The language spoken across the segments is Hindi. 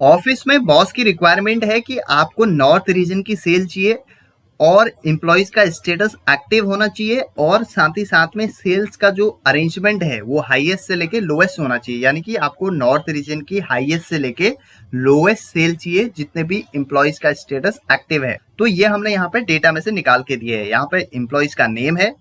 ऑफिस में बॉस की रिक्वायरमेंट है कि आपको नॉर्थ रीजन की सेल चाहिए और एम्प्लॉयज का स्टेटस एक्टिव होना चाहिए और साथ ही साथ में सेल्स का जो अरेंजमेंट है वो हाईएस्ट से लेके लोएस्ट होना चाहिए, यानी कि आपको नॉर्थ रीजन की हाईएस्ट से लेके लोएस्ट सेल चाहिए जितने भी एम्प्लॉयज का स्टेटस एक्टिव है। तो ये हमने यहाँ पे डेटा में से निकाल के दिए है। यहाँ पे एम्प्लॉयज का नेम है,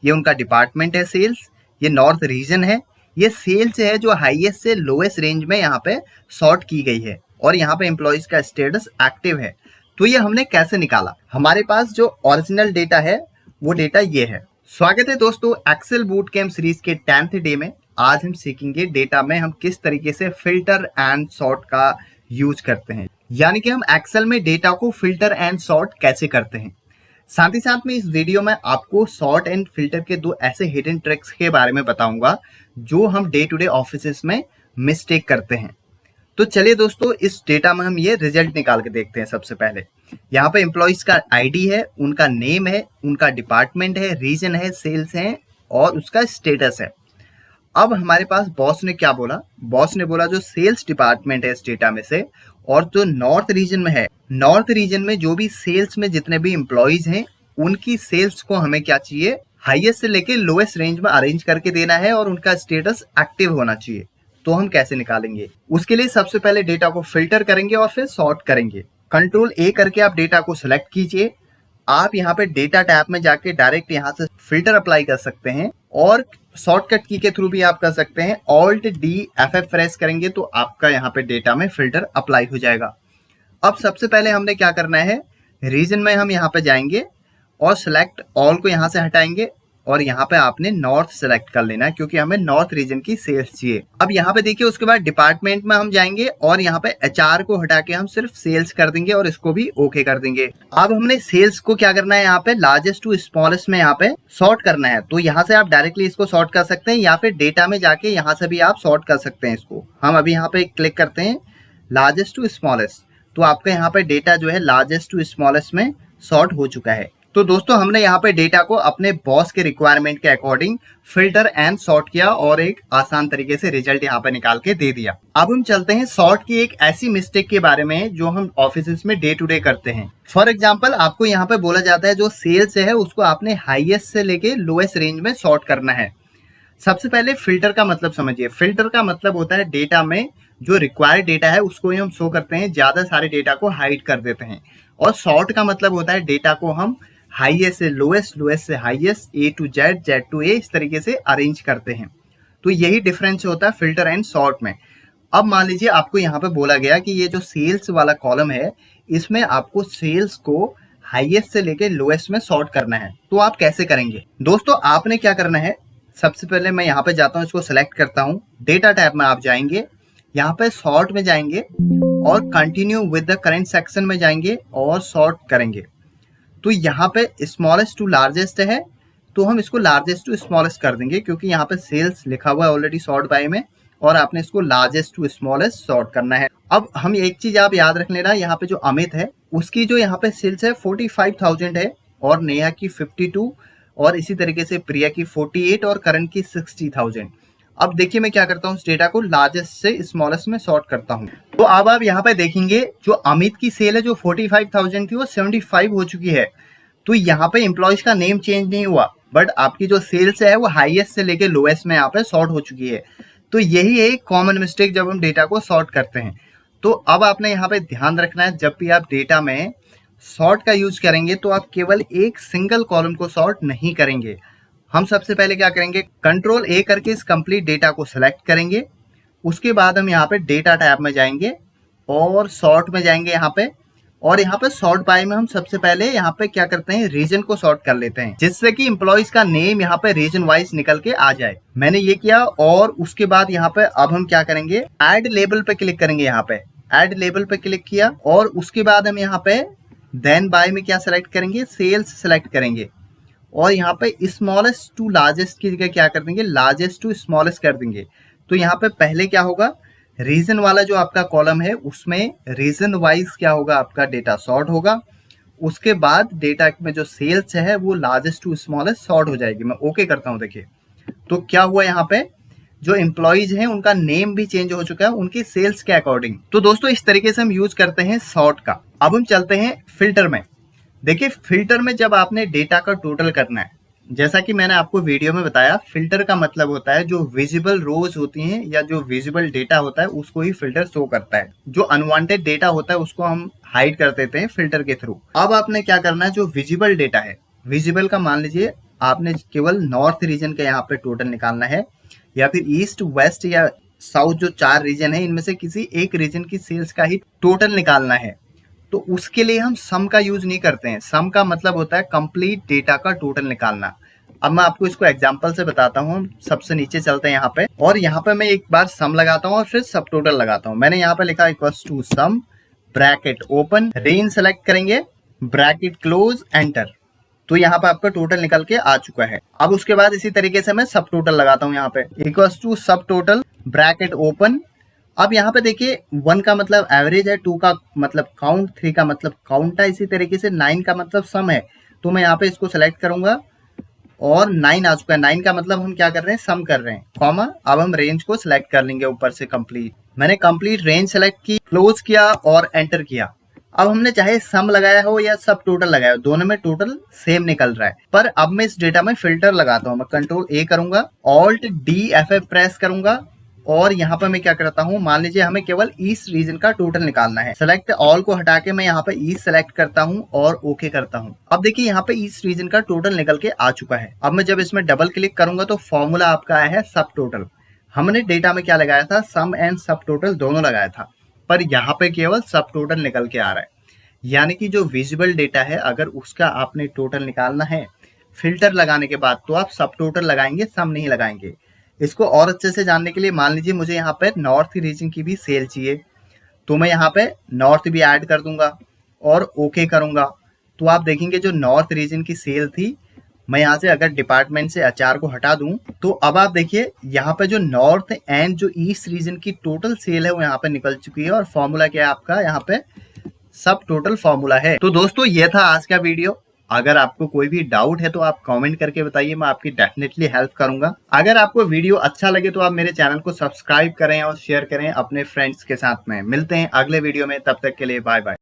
ये उनका डिपार्टमेंट है सेल्स, ये नॉर्थ रीजन है, ये सेल्स है जो हाईएस्ट से लोएस्ट रेंज में यहाँ पे सॉर्ट की गई है और यहाँ पे एम्प्लॉयज का स्टेटस एक्टिव है। तो ये हमने कैसे निकाला? हमारे पास जो ओरिजिनल डेटा है वो डेटा ये है। स्वागत है दोस्तों एक्सेल बूट कैम्प सीरीज के 10th डे में। आज हम सीखेंगे डेटा में हम किस तरीके से फिल्टर एंड सॉर्ट का यूज करते हैं, यानी कि हम एक्सेल में डेटा को फिल्टर एंड सॉर्ट कैसे करते हैं। साथ ही साथ में इस वीडियो में आपको सॉर्ट एंड फिल्टर के दो ऐसे हिडन ट्रिक्स के बारे में बताऊंगा जो हम डे टू डे ऑफिस में मिस्टेक करते हैं। तो चलिए दोस्तों, इस डेटा में हम ये रिजल्ट निकाल के देखते हैं। सबसे पहले यहाँ पे एम्प्लॉइज का आईडी है, उनका नेम है, उनका डिपार्टमेंट है, रीजन है, सेल्स है और उसका स्टेटस है। अब हमारे पास बॉस ने क्या बोला? बॉस ने बोला जो सेल्स डिपार्टमेंट है इस डेटा में से और जो नॉर्थ रीजन में है, नॉर्थ रीजन में जो भी सेल्स में जितने भी एम्प्लॉइज हैं उनकी सेल्स को हमें क्या चाहिए, हाईएस्ट से लेके लोएस्ट रेंज में अरेंज करके देना है और उनका स्टेटस एक्टिव होना चाहिए। तो हम कैसे निकालेंगे? उसके लिए सबसे पहले डेटा को फिल्टर करेंगे और फिर सॉर्ट करेंगे। कंट्रोल ए करके आप डेटा को सिलेक्ट कीजिए। आप यहाँ पे डेटा टैब में जाके डायरेक्ट यहाँ से फिल्टर अप्लाई कर सकते हैं और शॉर्टकट की के थ्रू भी आप कर सकते हैं। ऑल्ट डी F5 प्रेस करेंगे तो आपका यहाँ पे डेटा में फिल्टर अप्लाई हो जाएगा। अब सबसे पहले हमने क्या करना है, रीजन में हम यहाँ पे जाएंगे और सिलेक्ट ऑल को यहाँ से हटाएंगे और यहाँ पे आपने नॉर्थ सेलेक्ट कर लेना है क्योंकि हमें नॉर्थ रीजन की सेल्स चाहिए। अब यहाँ पे देखिए, उसके बाद डिपार्टमेंट में हम जाएंगे और यहाँ पे HR को हटा के हम सिर्फ सेल्स कर देंगे और इसको भी ओके कर देंगे। अब हमने सेल्स को क्या करना है, यहाँ पे लार्जेस्ट टू स्मॉलेस्ट में यहाँ पे सॉर्ट करना है। तो यहाँ से आप डायरेक्टली इसको सॉर्ट कर सकते हैं या फिर डेटा में जाके यहाँ से भी आप सॉर्ट कर सकते हैं इसको। हम अभी यहाँ पे क्लिक करते हैं लार्जेस्ट टू स्मॉलेस्ट, तो आपका यहाँ पे डेटा जो है लार्जेस्ट टू स्मॉलेस्ट में सॉर्ट हो चुका है। तो दोस्तों हमने यहाँ पे डेटा को अपने बॉस के रिक्वायरमेंट के अकॉर्डिंग फिल्टर एंड सॉर्ट किया और एक आसान तरीके से रिजल्ट यहाँ पे निकाल के दे दिया। अब हम चलते हैं सॉर्ट की एक ऐसी मिस्टेक के बारे में जो हम ऑफिस में डे टू डे करते हैं। फॉर एग्जाम्पल, आपको यहाँ पे बोला जाता है जो सेल्स है उसको आपने हाईएस्ट से लेके लोएस्ट रेंज में सॉर्ट करना है। सबसे पहले फिल्टर का मतलब समझिए। फिल्टर का मतलब होता है डेटा में जो रिक्वायर्ड डेटा है उसको ही हम शो करते हैं, ज्यादा सारे डेटा को हाइड कर देते हैं। और सॉर्ट का मतलब होता है डेटा को हम हाईएस्ट से लोएस्ट, लोएस्ट से highest, A to Z, Z to A इस तरीके से अरेंज करते हैं। तो यही डिफरेंस होता है फिल्टर एंड सॉर्ट में। अब मान लीजिए आपको यहाँ पे बोला गया कि ये जो सेल्स वाला कॉलम है इसमें आपको सेल्स को हाईएस्ट से लेके लोएस्ट में सॉर्ट करना है। तो आप कैसे करेंगे? दोस्तों आपने क्या करना है, सबसे पहले मैं यहाँ पे जाता हूँ, इसको सेलेक्ट करता हूँ, डेटा टैब में आप जाएंगे, यहाँ पे सॉर्ट में जाएंगे और continue with the current section में जाएंगे और सॉर्ट करेंगे। तो यहाँ पे स्मॉलेस्ट टू लार्जेस्ट है तो हम इसको लार्जेस्ट टू स्मॉलेस्ट कर देंगे क्योंकि यहाँ पे सेल्स लिखा हुआ है ऑलरेडी सॉर्ट बाय में और आपने इसको लार्जेस्ट टू स्मॉलेस्ट सॉर्ट करना है। अब हम एक चीज आप याद रख लेना, यहाँ पे जो अमित है उसकी जो यहाँ पे सेल्स है 45,000 है और नेहा की 52 और इसी तरीके से प्रिया की 48 और करण की 60,000। अब देखिए मैं क्या करता हूँ, इस डेटा को लार्जेस्ट से स्मॉलेस्ट में सॉर्ट करता हूँ। तो अब आप यहाँ पे देखेंगे जो अमित की सेल है जो 45,000 थी वो 75 हो चुकी है। तो यहाँ पे एम्प्लॉयज का नेम चेंज नहीं हुआ बट आपकी जो सेल्स है वो हाईएस्ट से लेके लोएस्ट में यहाँ पे सॉर्ट हो चुकी है। तो यही है एक कॉमन मिस्टेक जब हम डेटा को सॉर्ट करते हैं। तो अब आपने यहाँ पे ध्यान रखना है, जब भी आप डेटा में सॉर्ट का यूज करेंगे तो आप केवल एक सिंगल कॉलम को सॉर्ट नहीं करेंगे। हम सबसे पहले क्या करेंगे, कंट्रोल A करके इस कंप्लीट डेटा को सिलेक्ट करेंगे। उसके बाद हम यहाँ पे डेटा टैब में जाएंगे और सॉर्ट में जाएंगे यहाँ पे, और यहाँ पे सॉर्ट बाय में हम सबसे पहले यहाँ पे क्या करते हैं, रीजन को सॉर्ट कर लेते हैं जिससे कि एम्प्लॉइज का नेम यहाँ पे रीजन वाइज निकल के आ जाए। मैंने ये किया और उसके बाद यहाँ पे अब हम क्या करेंगे, ऐड लेबल पे क्लिक करेंगे। यहाँ पे ऐड लेबल पे क्लिक किया और उसके बाद हम यहाँ पे देन बाय में क्या सिलेक्ट करेंगे, सेल्स सिलेक्ट करेंगे और यहाँ पे स्मॉलेस्ट टू लार्जेस्ट की जगह क्या कर देंगे, लार्जेस्ट टू स्मॉलेस्ट कर देंगे। तो यहाँ पे पहले क्या होगा, रीजन वाला जो आपका कॉलम है उसमें रीजन वाइज क्या होगा, आपका डेटा सॉर्ट होगा। उसके बाद डेटा में जो सेल्स है वो लार्जेस्ट टू स्मॉलेस्ट सॉर्ट हो जाएगी। मैं ओके करता हूँ। देखिए तो क्या हुआ, यहाँ पे जो एम्प्लॉइज हैं उनका नेम भी चेंज हो चुका है उनकी सेल्स के अकॉर्डिंग। तो दोस्तों इस तरीके से हम यूज करते हैं सॉर्ट का। अब हम चलते हैं फिल्टर में। देखिए फिल्टर में जब आपने डेटा का टोटल करना है, जैसा कि मैंने आपको वीडियो में बताया, फिल्टर का मतलब होता है जो विजिबल रोज होती हैं या जो विजिबल डेटा होता है उसको ही फिल्टर शो करता है। जो अनवांटेड डेटा होता है उसको हम हाइड कर देते हैं फिल्टर के थ्रू। अब आपने क्या करना है, जो विजिबल डेटा है, विजिबल का मान लीजिए आपने केवल नॉर्थ रीजन का यहाँ पे टोटल निकालना है, या फिर ईस्ट, वेस्ट या साउथ, जो 4 रीजन है इनमें से किसी एक रीजन की सेल्स का ही टोटल निकालना है, तो उसके लिए हम सम का यूज नहीं करते हैं। सम का मतलब होता है कंप्लीट डेटा का टोटल निकालना। अब मैं आपको इसको एग्जांपल से बताता हूँ। सबसे नीचे चलते हैं यहाँ पे, और यहाँ पे मैं एक बार सम लगाता हूँ और फिर सब टोटल लगाता हूँ। मैंने यहाँ पे लिखा equals to sum, bracket open, range select करेंगे, ब्रैकेट क्लोज, एंटर। तो यहाँ पे आपका टोटल निकल के आ चुका है। अब उसके बाद इसी तरीके से मैं सब टोटल लगाता हूँ यहाँ पे, इक्वल्स टू सब टोटल, ब्रैकेट ओपन। अब यहाँ पे देखिए 1 का मतलब एवरेज है, 2 का मतलब काउंट, 3 का मतलब काउंट है, इसी तरीके से 9 का मतलब सम है। तो मैं यहाँ पे इसको सेलेक्ट करूंगा और 9 आ चुका है। 9 का मतलब हम क्या कर रहे हैं, सम कर रहे हैं, कॉमा। अब हम रेंज को सिलेक्ट कर लेंगे ऊपर से कंप्लीट। मैंने कंप्लीट रेंज सेलेक्ट की, क्लोज किया और एंटर किया। अब हमने चाहे सम लगाया हो या सब टोटल लगाया हो, दोनों में टोटल सेम निकल रहा है। पर अब मैं इस डेटा में फिल्टर लगाता हूँ। मैं कंट्रोल ए करूंगा, ऑल्ट डी F5 प्रेस करूंगा, और यहाँ पर मैं क्या करता हूँ, मान लीजिए हमें केवल ईस्ट रीजन का टोटल निकालना है। सेलेक्ट ऑल को हटा के मैं यहाँ पे ईस्ट सेलेक्ट करता हूँ और ओके करता हूँ। अब देखिए यहाँ पे ईस्ट रीजन का टोटल निकल के आ चुका है। अब मैं जब इसमें डबल क्लिक करूंगा तो फॉर्मूला आपका आया है सब टोटल। हमने डेटा में क्या लगाया था, सम एंड सब टोटल दोनों लगाया था, पर यहाँ पे केवल सब टोटल निकल के आ रहा है। यानी कि जो विजिबल डेटा है अगर उसका आपने टोटल निकालना है फिल्टर लगाने के बाद, तो आप सब टोटल लगाएंगे, सम नहीं लगाएंगे। इसको और अच्छे से जानने के लिए मान लीजिए मुझे यहाँ पे नॉर्थ रीजन की भी सेल चाहिए, तो मैं यहाँ पे नॉर्थ भी ऐड कर दूंगा और ओके करूंगा। तो आप देखेंगे जो नॉर्थ रीजन की सेल थी, मैं यहाँ से अगर डिपार्टमेंट से HR को हटा दूं, तो अब आप देखिए यहाँ पे जो नॉर्थ एंड जो ईस्ट रीजन की टोटल सेल है वो यहाँ पे निकल चुकी है। और फॉर्मूला क्या है आपका, यहाँ पे सब टोटल फॉर्मूला है। तो दोस्तों ये था आज का वीडियो। अगर आपको कोई भी डाउट है तो आप कमेंट करके बताइए, मैं आपकी डेफिनेटली हेल्प करूंगा। अगर आपको वीडियो अच्छा लगे तो आप मेरे चैनल को सब्सक्राइब करें और शेयर करें अपने फ्रेंड्स के साथ में। मिलते हैं अगले वीडियो में, तब तक के लिए बाय बाय।